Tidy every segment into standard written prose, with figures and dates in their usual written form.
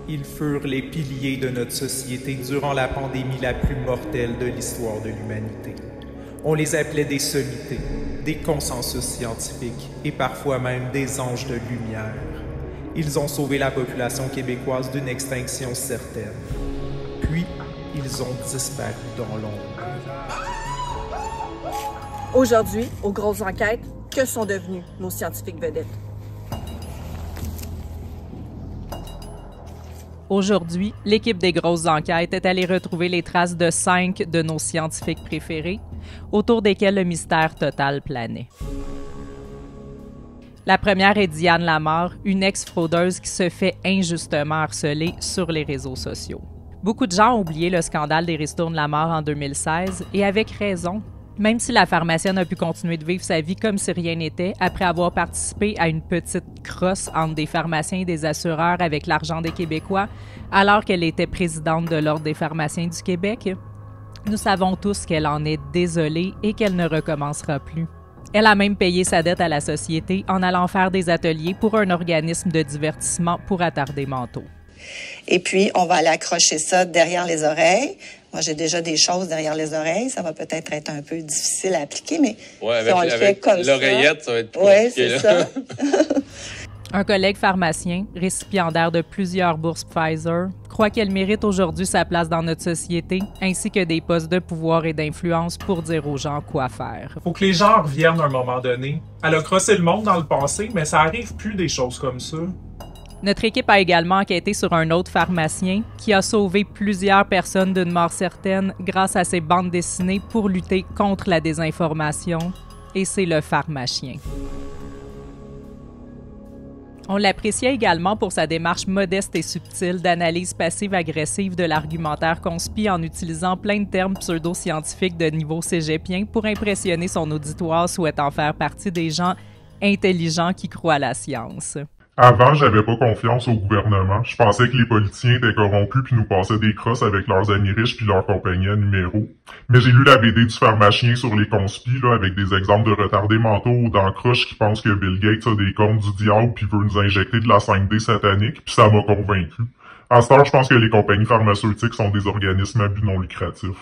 Ils furent les piliers de notre société durant la pandémie la plus mortelle de l'histoire de l'humanité. On les appelait des sommités, des consensus scientifiques et parfois même des anges de lumière. Ils ont sauvé la population québécoise d'une extinction certaine. Puis, ils ont disparu dans l'ombre. Aujourd'hui, aux grosses enquêtes, que sont devenus nos scientifiques vedettes? Aujourd'hui, l'équipe des grosses enquêtes est allée retrouver les traces de 5 de nos scientifiques préférés, autour desquels le mystère total planait. La première est Diane Lamar, une ex-fraudeuse qui se fait injustement harceler sur les réseaux sociaux. Beaucoup de gens ont oublié le scandale des ristournes Lamar en 2016, et avec raison. Même si la pharmacienne a pu continuer de vivre sa vie comme si rien n'était, après avoir participé à une petite crosse entre des pharmaciens et des assureurs avec l'argent des Québécois, alors qu'elle était présidente de l'Ordre des pharmaciens du Québec, nous savons tous qu'elle en est désolée et qu'elle ne recommencera plus. Elle a même payé sa dette à la société en allant faire des ateliers pour un organisme de divertissement pour attardés mentaux. Et puis, on va aller accrocher ça derrière les oreilles. Moi, j'ai déjà des choses derrière les oreilles. Ça va peut-être être un peu difficile à appliquer, mais si on le fait comme ça... l'oreillette, ça va être compliqué. Oui, c'est là. ça. Un collègue pharmacien, récipiendaire de plusieurs bourses Pfizer, croit qu'elle mérite aujourd'hui sa place dans notre société, ainsi que des postes de pouvoir et d'influence pour dire aux gens quoi faire. Faut que les gens reviennent à un moment donné. Elle a crossé le monde dans le passé, mais ça arrive plus des choses comme ça. Notre équipe a également enquêté sur un autre pharmacien qui a sauvé plusieurs personnes d'une mort certaine grâce à ses bandes dessinées pour lutter contre la désinformation, et c'est le pharmacien. On l'appréciait également pour sa démarche modeste et subtile d'analyse passive-agressive de l'argumentaire conspi en utilisant plein de termes pseudo-scientifiques de niveau cégepien pour impressionner son auditoire souhaitant faire partie des gens intelligents qui croient à la science. Avant, j'avais pas confiance au gouvernement. Je pensais que les politiciens étaient corrompus puis nous passaient des crosses avec leurs amis riches puis leurs compagnies à numéro. Mais j'ai lu la BD du pharmacien sur les conspis, là, avec des exemples de retardés mentaux ou d'encroches qui pensent que Bill Gates a des cornes du diable puis veut nous injecter de la 5D satanique, puis ça m'a convaincu. À ce temps, je pense que les compagnies pharmaceutiques sont des organismes à but non lucratif.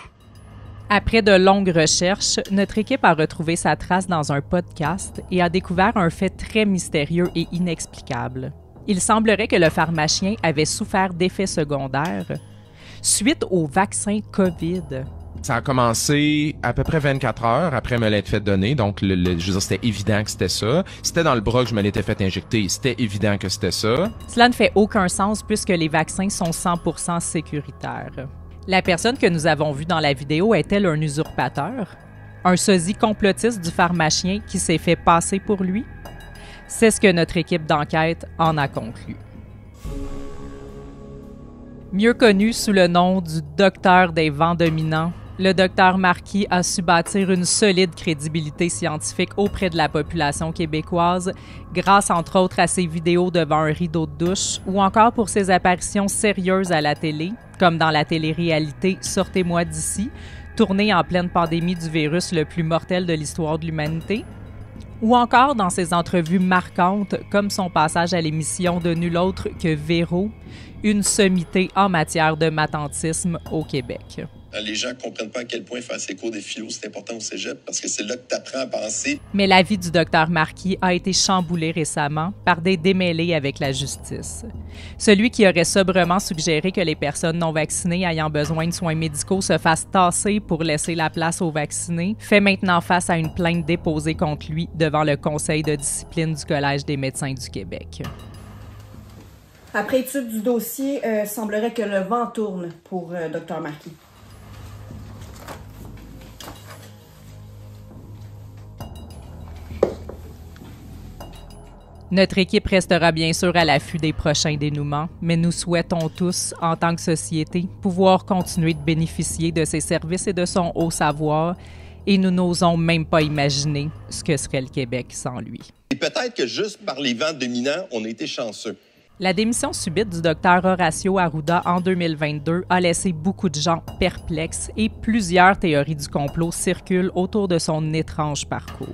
Après de longues recherches, notre équipe a retrouvé sa trace dans un podcast et a découvert un fait très mystérieux et inexplicable. Il semblerait que le pharmacien avait souffert d'effets secondaires suite au vaccin COVID. Ça a commencé à peu près 24 heures après me l'être fait donner, donc je veux dire, c'était évident que c'était ça. C'était dans le bras que je me l'étais fait injecter, c'était évident que c'était ça. Cela ne fait aucun sens puisque les vaccins sont 100% sécuritaires. La personne que nous avons vue dans la vidéo est-elle un usurpateur? Un sosie complotiste du pharmacien qui s'est fait passer pour lui? C'est ce que notre équipe d'enquête en a conclu. Mieux connu sous le nom du docteur des vents dominants, le docteur Marquis a su bâtir une solide crédibilité scientifique auprès de la population québécoise grâce entre autres à ses vidéos devant un rideau de douche ou encore pour ses apparitions sérieuses à la télé, comme dans la télé-réalité « Sortez-moi d'ici », tournée en pleine pandémie du virus le plus mortel de l'histoire de l'humanité, ou encore dans ses entrevues marquantes comme son passage à l'émission de nul autre que Véro, une sommité en matière de matantisme au Québec. Les gens ne comprennent pas à quel point faire ses cours de philo, c'est important au cégep, parce que c'est là que tu apprends à penser. Mais la vie du docteur Marquis a été chamboulée récemment par des démêlés avec la justice. Celui qui aurait sobrement suggéré que les personnes non vaccinées ayant besoin de soins médicaux se fassent tasser pour laisser la place aux vaccinés fait maintenant face à une plainte déposée contre lui devant le Conseil de discipline du Collège des médecins du Québec. Après étude du dossier, semblerait que le vent tourne pour Dr Marquis. Notre équipe restera bien sûr à l'affût des prochains dénouements, mais nous souhaitons tous, en tant que société, pouvoir continuer de bénéficier de ses services et de son haut savoir, et nous n'osons même pas imaginer ce que serait le Québec sans lui. Et peut-être que juste par les vents dominants, on a été chanceux. La démission subite du docteur Horacio Arruda en 2022 a laissé beaucoup de gens perplexes et plusieurs théories du complot circulent autour de son étrange parcours.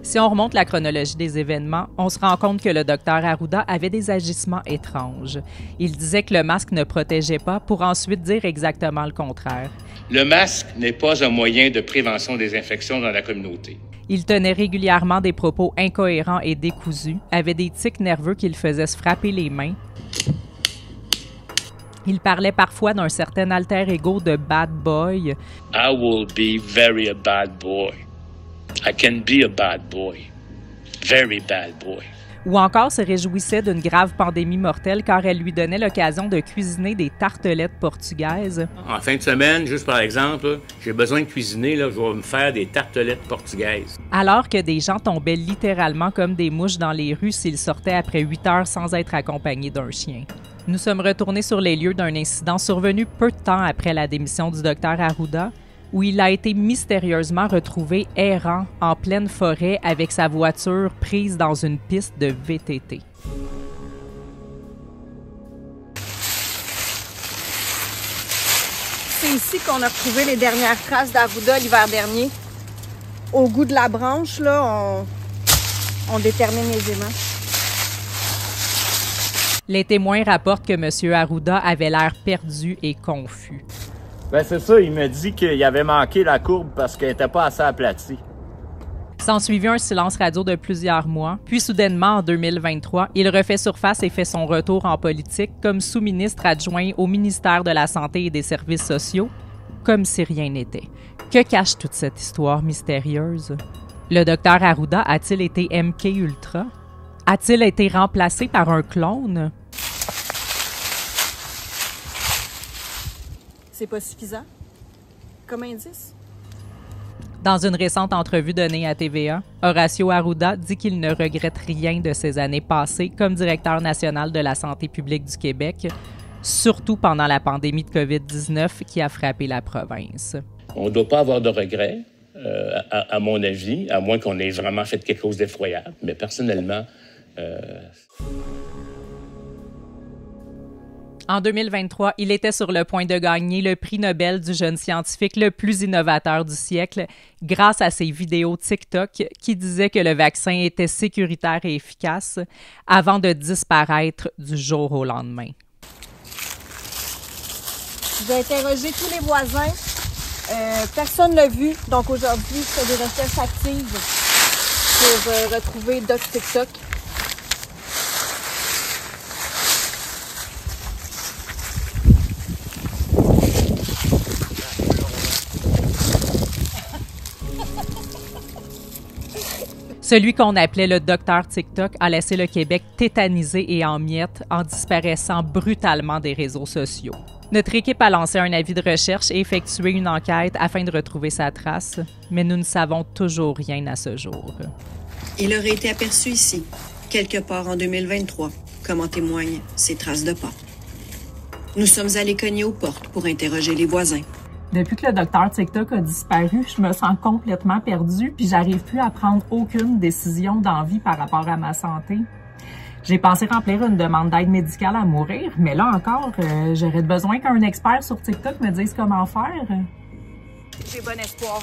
Si on remonte la chronologie des événements, on se rend compte que le docteur Arruda avait des agissements étranges. Il disait que le masque ne protégeait pas pour ensuite dire exactement le contraire. Le masque n'est pas un moyen de prévention des infections dans la communauté. Il tenait régulièrement des propos incohérents et décousus, avait des tics nerveux qui le faisaient se frapper les mains. Il parlait parfois d'un certain alter ego de bad boy. I will be very a bad boy. I can be a bad boy. Very bad boy. Ou encore se réjouissait d'une grave pandémie mortelle car elle lui donnait l'occasion de cuisiner des tartelettes portugaises. En fin de semaine, juste par exemple, j'ai besoin de cuisiner, je vais me faire des tartelettes portugaises. Alors que des gens tombaient littéralement comme des mouches dans les rues s'ils sortaient après 8 heures sans être accompagnés d'un chien. Nous sommes retournés sur les lieux d'un incident survenu peu de temps après la démission du docteur Arruda, où il a été mystérieusement retrouvé errant en pleine forêt avec sa voiture prise dans une piste de VTT. C'est ici qu'on a retrouvé les dernières traces d'Arruda l'hiver dernier. Au goût de la branche, là, on détermine aisément. Les témoins rapportent que M. Arruda avait l'air perdu et confus. Ben c'est ça, il me dit qu'il avait manqué la courbe parce qu'elle n'était pas assez aplatie. S'ensuivit un silence radio de plusieurs mois, puis soudainement, en 2023, il refait surface et fait son retour en politique comme sous-ministre adjoint au ministère de la Santé et des Services sociaux, comme si rien n'était. Que cache toute cette histoire mystérieuse? Le docteur Arruda a-t-il été MK Ultra? A-t-il été remplacé par un clone? C'est pas suffisant comme indice? Dans une récente entrevue donnée à TVA, Horacio Arruda dit qu'il ne regrette rien de ses années passées comme directeur national de la santé publique du Québec, surtout pendant la pandémie de COVID-19 qui a frappé la province. On ne doit pas avoir de regrets, à mon avis, à moins qu'on ait vraiment fait quelque chose d'effroyable. Mais personnellement... En 2023, il était sur le point de gagner le prix Nobel du jeune scientifique le plus innovateur du siècle grâce à ses vidéos TikTok qui disaient que le vaccin était sécuritaire et efficace avant de disparaître du jour au lendemain. J'ai interrogé tous les voisins. Personne ne l'a vu. Donc aujourd'hui, je fais des recherches actives pour retrouver d'autres TikTok. Celui qu'on appelait le docteur TikTok a laissé le Québec tétanisé et en miettes en disparaissant brutalement des réseaux sociaux. Notre équipe a lancé un avis de recherche et effectué une enquête afin de retrouver sa trace, mais nous ne savons toujours rien à ce jour. Il aurait été aperçu ici, quelque part en 2023, comme en témoignent ces traces de pas. Nous sommes allés cogner aux portes pour interroger les voisins. Depuis que le docteur TikTok a disparu, je me sens complètement perdue puis j'arrive plus à prendre aucune décision d'envie par rapport à ma santé. J'ai pensé remplir une demande d'aide médicale à mourir, mais là encore, j'aurais besoin qu'un expert sur TikTok me dise comment faire. J'ai bon espoir.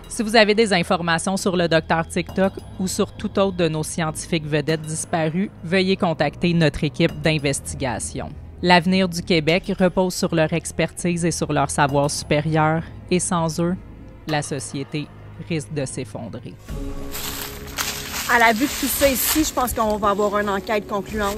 Si vous avez des informations sur le docteur TikTok ou sur tout autre de nos scientifiques vedettes disparus, veuillez contacter notre équipe d'investigation. L'avenir du Québec repose sur leur expertise et sur leur savoir supérieur, et sans eux, la société risque de s'effondrer. À la vue de tout ça ici, je pense qu'on va avoir une enquête concluante.